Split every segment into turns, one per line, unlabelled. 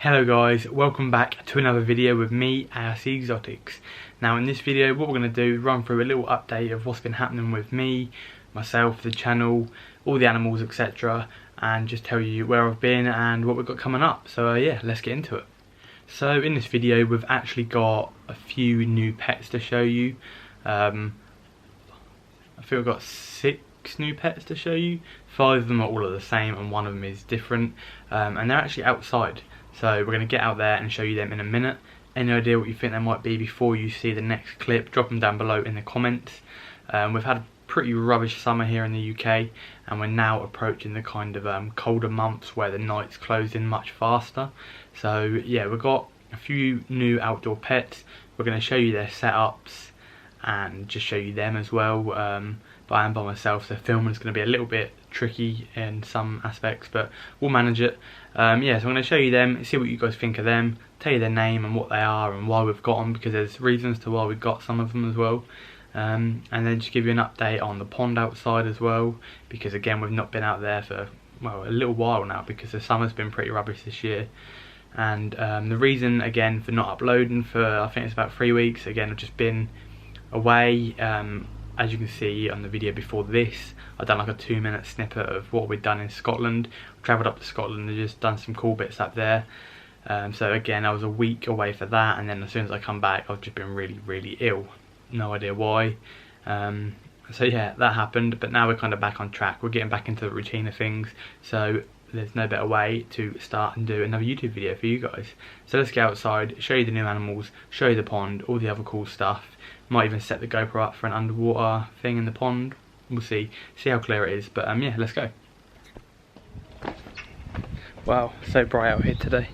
Hello guys, welcome back to another video with me, ARC Exotics. Now in this video what we're going to do is run through a little update of what's been happening with me, myself, the channel, all the animals, etc. and just tell you where I've been and what we've got coming up. So yeah, let's get into it. So in this video we've actually got a few new pets to show you. I think we've got 6 new pets to show you. 5 of them are all the same and 1 of them is different, and they're actually outside. So we're going to get out there and show you them in a minute. Any idea what you think they might be before you see the next clip, drop them down below in the comments. We've had a pretty rubbish summer here in the UK, and we're now approaching the kind of colder months where the nights close in much faster. So yeah, we've got a few new outdoor pets. We're going to show you their setups and just show you them as well. But I am by myself, so filming is going to be a little bit tricky in some aspects, but we'll manage it. Yeah, so I'm going to show you them, see what you guys think of them, tell you their name and what they are and why we've got them, because there's reasons to why we've got some of them as well. And then just give you an update on the pond outside as well, because again we've not been out there for, well, a little while now, because the summer's been pretty rubbish this year. And the reason again for not uploading for, I think it's about 3 weeks, again I've just been away. As you can see on the video before this, I've done like a 2-minute snippet of what we've done in Scotland. Travelled up to Scotland and just done some cool bits up there. So again, I was a week away for that, and then as soon as I come back, I've just been really ill. No idea why. So yeah, that happened, but now we're kind of back on track. We're getting back into the routine of things, so there's no better way to start and do another YouTube video for you guys. So let's get outside, show you the new animals, show you the pond, all the other cool stuff. Might even set the GoPro up for an underwater thing in the pond. We'll see how clear it is, but yeah, let's go. Wow, so bright out here today.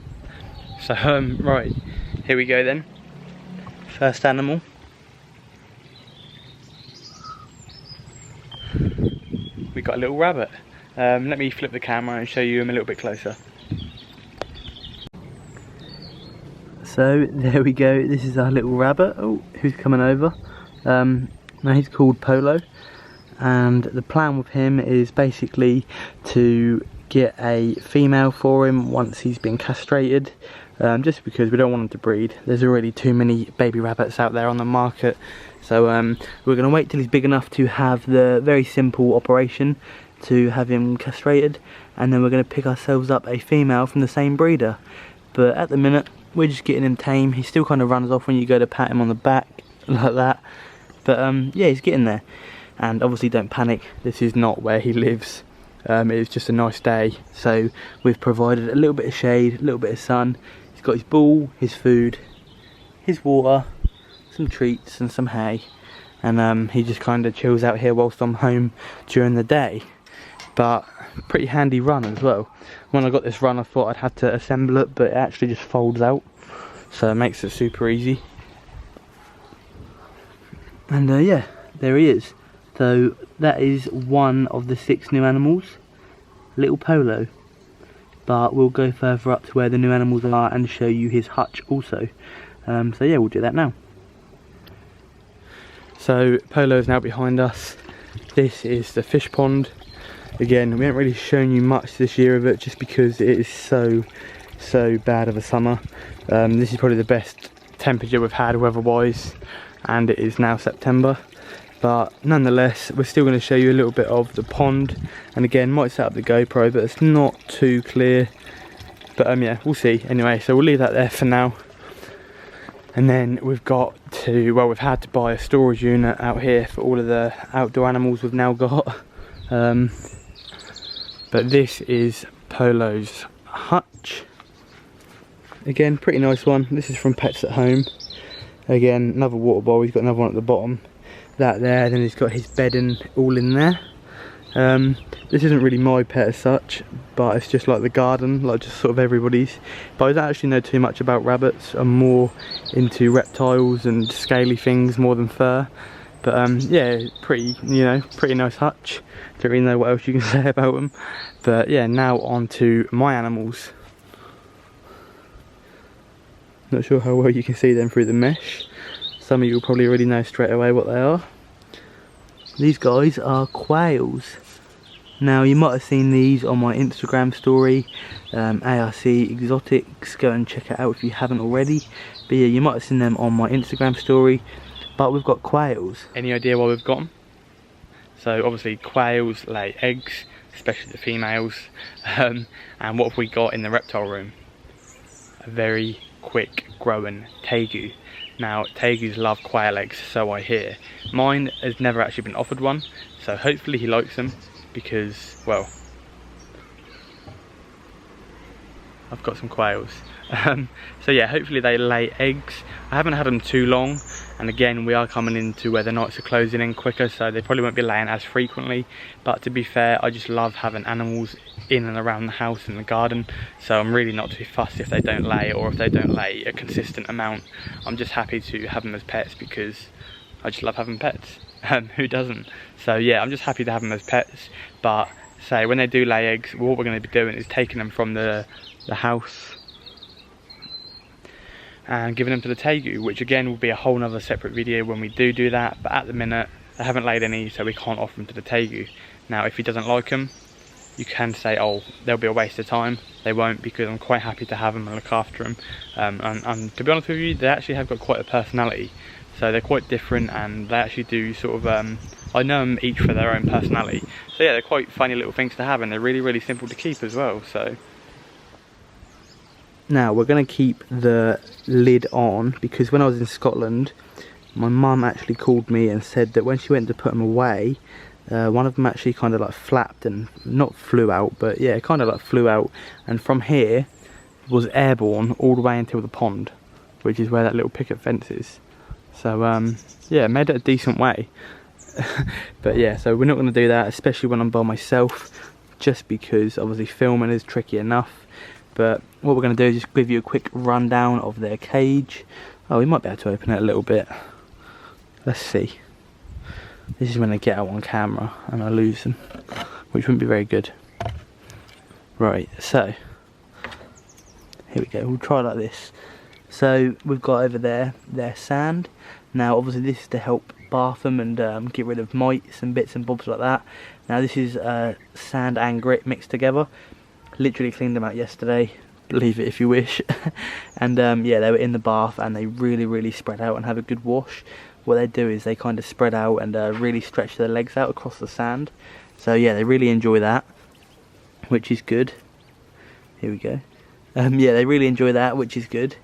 So right, here we go then. First animal. We got a little rabbit. Let me flip the camera and show you him a little bit closer. So there we go, this is our little rabbit. Oh, who's coming over? Now he's called Polo, and the plan with him is basically to get a female for him once he's been castrated, just because we don't want him to breed. There's already too many baby rabbits out there on the market. So we're going to wait till he's big enough to have the very simple operation to have him castrated, and then we're going to pick ourselves up a female from the same breeder. But at the minute we're just getting him tame. He still kind of runs off when you go to pat him on the back like that, but yeah, he's getting there. And obviously don't panic, this is not where he lives. It's just a nice day, so we've provided a little bit of shade, a little bit of sun. He's got his ball, his food, his water, some treats and some hay, and he just kind of chills out here whilst I'm home during the day. But pretty handy run as well. When I got this run I thought I'd have to assemble it, but it actually just folds out, so it makes it super easy. And yeah, there he is. So that is one of the 6 new animals, little Polo. But we'll go further up to where the new animals are and show you his hutch also. So yeah, we'll do that now. So Polo is now behind us. This is the fish pond. Again, we haven't really shown you much this year of it, just because it is so bad of a summer. This is probably the best temperature we've had weather-wise, and it is now September. But nonetheless, we're still going to show you a little bit of the pond, and again, might set up the GoPro, but it's not too clear. But yeah, we'll see. Anyway, so we'll leave that there for now. And then we've got to, well, we've had to buy a storage unit out here for all of the outdoor animals we've now got. But this is Polo's hutch. Again, pretty nice one. This is from Pets at Home. Again, another water bowl. He's got another one at the bottom. That there, then he's got his bedding all in there. This isn't really my pet as such, but it's just like the garden, like just sort of everybody's. But I don't actually know too much about rabbits. I'm more into reptiles and scaly things more than fur. But yeah, pretty nice hutch. Don't really know what else you can say about them. But yeah, now on to my animals. Not sure how well you can see them through the mesh. Some of you will probably already know straight away what they are. These guys are quails.
Now you might have seen these on my Instagram story, ARC Exotics, go and check it out if you haven't already. But yeah, you might have seen them on my Instagram story. But we've got quails.
Any idea why we've got them? So obviously quails lay eggs, especially the females. And what have we got in the reptile room? A very quick growing tegu. Now tegus love quail eggs, so I hear. Mine has never actually been offered one, so hopefully he likes them because, well, I've got some quails. So yeah, hopefully they lay eggs. I haven't had them too long, and again we are coming into where the nights are closing in quicker, so they probably won't be laying as frequently. But to be fair, I just love having animals in and around the house and the garden, so I'm really not too fussed if they don't lay, or if they don't lay a consistent amount. I'm just happy to have them as pets because I just love having pets. Who doesn't? So yeah, I'm just happy to have them as pets. But say when they do lay eggs, what we're going to be doing is taking them from the house and giving them to the tegu, which again will be a whole nother separate video when we do that. But at the minute they haven't laid any, so we can't offer them to the tegu. Now if he doesn't like them, you can say, oh, they'll be a waste of time. They won't, because I'm quite happy to have them and look after them. And to be honest with you, they actually have got quite a personality. So they're quite different, and they actually do sort of, I know them each for their own personality. So yeah, they're quite funny little things to have, and they're really, really simple to keep as well. So
now we're going to keep the lid on, because when I was in Scotland, my mum actually called me and said that when she went to put them away, one of them actually kind of like flapped and not flew out, but yeah, kind of like flew out, and from here was airborne all the way until the pond, which is where that little picket fence is. So yeah, made it a decent way. But yeah, so we're not going to do that, especially when I'm by myself, just because obviously filming is tricky enough. But what we're going to do is just give you a quick rundown of their cage. Oh, we might be able to open it a little bit. Let's see. This is when they get out on camera and I lose them, which wouldn't be very good. Right, so here we go, we'll try like this. So we've got over there their sand. Now obviously this is to help bath them and get rid of mites and bits and bobs like that. Now this is sand and grit mixed together. Literally cleaned them out yesterday, believe it if you wish. And yeah, they were in the bath and they really spread out and have a good wash. What they do is they kind of spread out and really stretch their legs out across the sand. So yeah, they really enjoy that, which is good. Here we go. Yeah, they really enjoy that, which is good.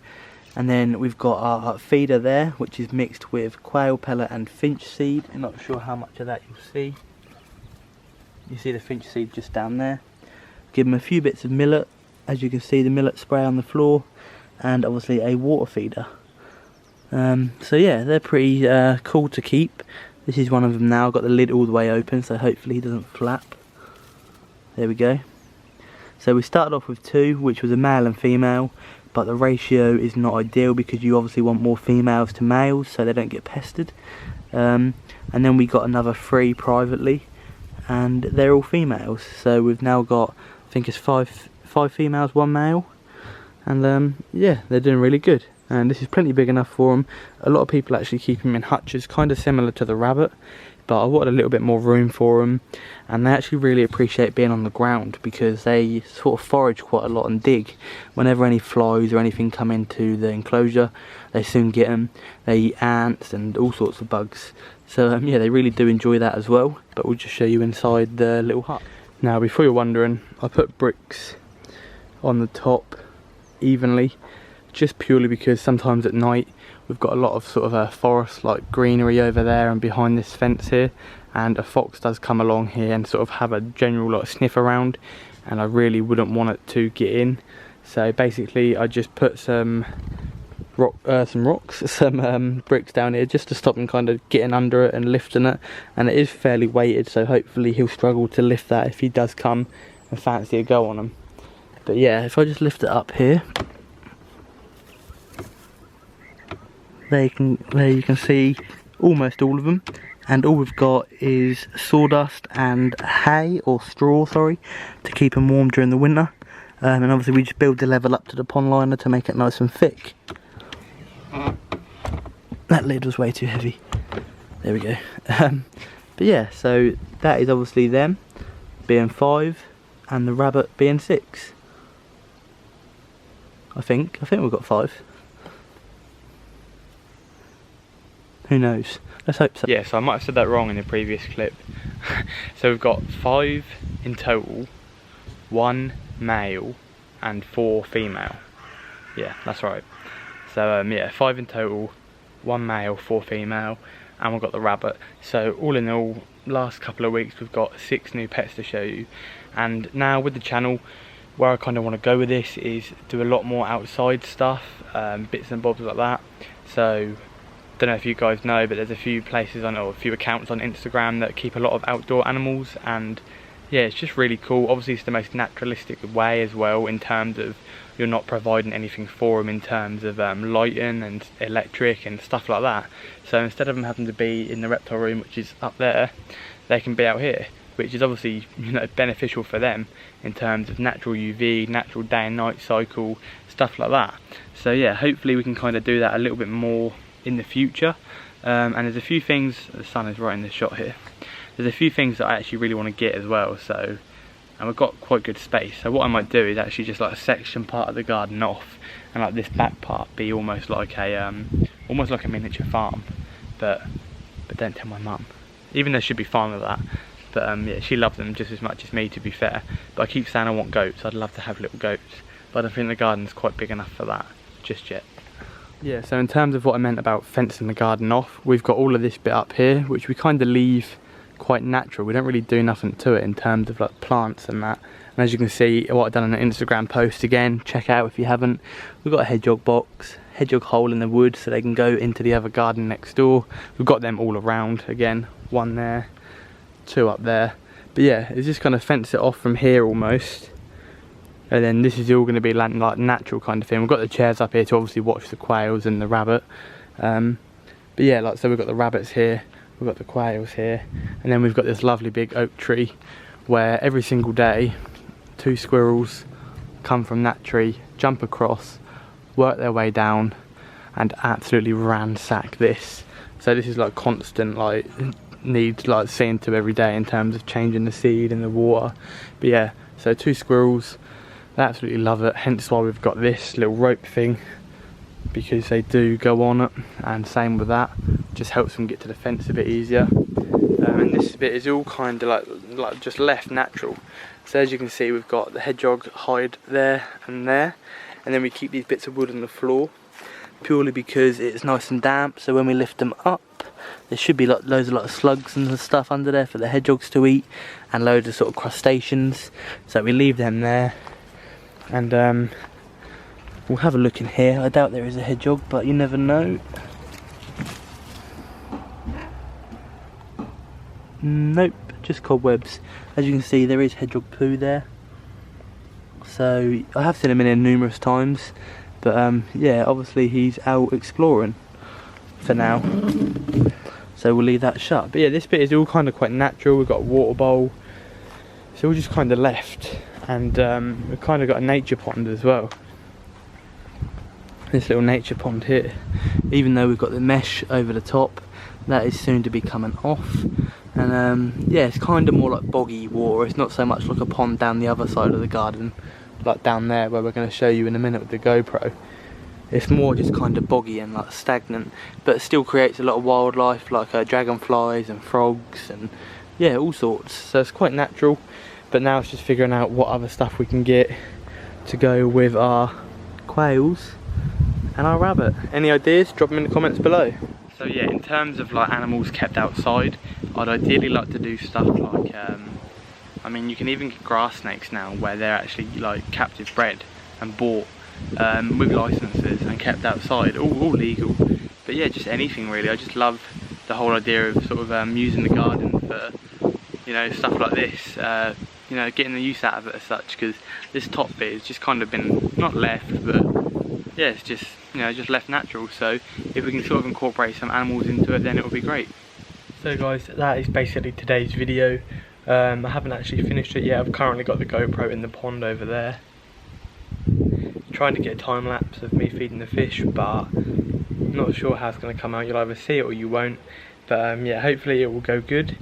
And then we've got our feeder there, which is mixed with quail pellet and finch seed. I'm not sure how much of that you'll see. You see the finch seed just down there. Give them a few bits of millet. As you can see, the millet spray on the floor, and obviously a water feeder. So yeah, they're pretty cool to keep. This is one of them now. Got the lid all the way open, so hopefully he doesn't flap. There we go. So we started off with two, which was a male and female, but the ratio is not ideal because you obviously want more females to males so they don't get pestered. And then we got another 3 privately, and they're all females. So we've now got, I think it's five females, 1 male, and yeah, they're doing really good. And this is plenty big enough for them. A lot of people actually keep them in hutches, kind of similar to the rabbit, but I wanted a little bit more room for them. And they actually really appreciate being on the ground because they sort of forage quite a lot and dig. Whenever any flies or anything come into the enclosure, they soon get them. They eat ants and all sorts of bugs. So yeah, they really do enjoy that as well. But we'll just show you inside the little hut. Now, before you're wondering, I put bricks on the top evenly, just purely because sometimes at night we've got a lot of sort of a forest like greenery over there and behind this fence here, and a fox does come along here and sort of have a general like sniff around, and I really wouldn't want it to get in. So basically I just put some bricks down here just to stop him kind of getting under it and lifting it, and it is fairly weighted, so hopefully he'll struggle to lift that if he does come and fancy a go on him. But yeah, if I just lift it up here, there you can see almost all of them, and all we've got is sawdust and hay, or straw, sorry, to keep them warm during the winter. And obviously we just build the level up to the pond liner to make it nice and thick. That lid was way too heavy. There we go. But yeah, so that is obviously them. being 5 and the rabbit being 6. I think we've got 5. Who knows? Let's hope so.
Yeah, so I might have said that wrong in the previous clip. So we've got 5 in total, 1 male and 4 female. Yeah, that's right. So yeah, 5 in total, 1 male, 4 female, and we've got the rabbit. So all in all, last couple of weeks we've got 6 new pets to show you. And now with the channel, where I kind of want to go with this is do a lot more outside stuff, bits and bobs like that. So don't know if you guys know, but there's a few places on, or a few accounts on Instagram that keep a lot of outdoor animals, and yeah, it's just really cool. Obviously it's the most naturalistic way as well, in terms of you're not providing anything for them in terms of lighting and electric and stuff like that. So instead of them having to be in the reptile room, which is up there, they can be out here, which is obviously, you know, beneficial for them in terms of natural UV, natural day and night cycle, stuff like that. So yeah, hopefully we can kind of do that a little bit more in the future. And there's a few things, the sun is right in this shot here, there's a few things that I actually really want to get as well. So, and we've got quite good space, so what I might do is actually just like a section part of the garden off, and like this back part be almost like a miniature farm. But don't tell my mum, even though she'd be fine with that. But yeah, she loves them just as much as me, to be fair. But I keep saying I want goats. I'd love to have little goats, but I don't think the garden's quite big enough for that just yet. Yeah, so in terms of what I meant about fencing the garden off, we've got all of this bit up here, which we kind of leave quite natural. We don't really do nothing to it in terms of like plants and that. And as you can see, what I've done on an Instagram post, again, check out if you haven't, we've got a hedgehog box, hedgehog hole in the wood so they can go into the other garden next door. We've got them all around, again, 1 there, 2 up there. But yeah, it's just kind of fence it off from here almost. And then this is all going to be like natural kind of thing. We've got the chairs up here to obviously watch the quails and the rabbit. But yeah, like so we've got the rabbits here, we've got the quails here, and then we've got this lovely big oak tree where every single day 2 squirrels come from that tree, jump across, work their way down, and absolutely ransack this. So this is like constant, like needs like seeing to every day in terms of changing the seed and the water. But yeah, so 2 squirrels, they absolutely love it, hence why we've got this little rope thing, because they do go on it, and same with that, just helps them get to the fence a bit easier. And this bit is all kind of like just left natural. So as you can see, we've got the hedgehog hide there, and then we keep these bits of wood on the floor purely because it's nice and damp, so when we lift them up there should be like loads of slugs and stuff under there for the hedgehogs to eat, and loads of sort of crustaceans, so we leave them there. And we'll have a look in here. I doubt there is a hedgehog, but you never know. Nope, just cobwebs. As you can see, there is hedgehog poo there. So I have seen him in here numerous times, but yeah, obviously he's out exploring for now. So we'll leave that shut. But yeah, this bit is all kind of quite natural. We've got a water bowl, so we're just kind of left. And we've kind of got a nature pond as well. This little nature pond here, even though we've got the mesh over the top, that is soon to be coming off. And yeah, it's kind of more like boggy water. It's not so much like a pond down the other side of the garden, like down there where we're going to show you in a minute with the GoPro. It's more just kind of boggy and like stagnant, but it still creates a lot of wildlife, like dragonflies and frogs and yeah, all sorts. So it's quite natural. But now it's just figuring out what other stuff we can get to go with our quails and our rabbit. Any ideas? Drop them in the comments below. So yeah, in terms of like animals kept outside, I'd ideally like to do stuff like, I mean, you can even get grass snakes now where they're actually like captive bred and bought with licenses and kept outside, all legal. But yeah, just anything really. I just love the whole idea of sort of using the garden for, you know, stuff like this. You know, getting the use out of it as such, because this top bit has just kind of been not left, but yeah, it's just, you know, just left natural. So if we can sort of incorporate some animals into it, then it will be great. So guys, that is basically today's video. I haven't actually finished it yet. I've currently got the GoPro in the pond over there, trying to get a time lapse of me feeding the fish, but I'm not sure how it's going to come out. You'll either see it or you won't, but yeah, hopefully it will go good.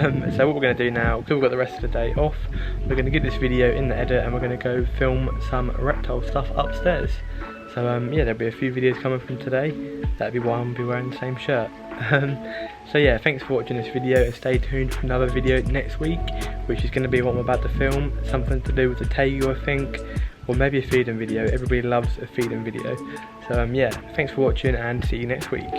So what we're going to do now, because we've got the rest of the day off, we're going to get this video in the edit and we're going to go film some reptile stuff upstairs. So yeah, there'll be a few videos coming from today. That'll be why I'm going to be wearing the same shirt. So yeah, thanks for watching this video and stay tuned for another video next week, which is going to be what I'm about to film. Something to do with the tegu, I think, or maybe a feeding video. Everybody loves a feeding video. So yeah, thanks for watching and see you next week.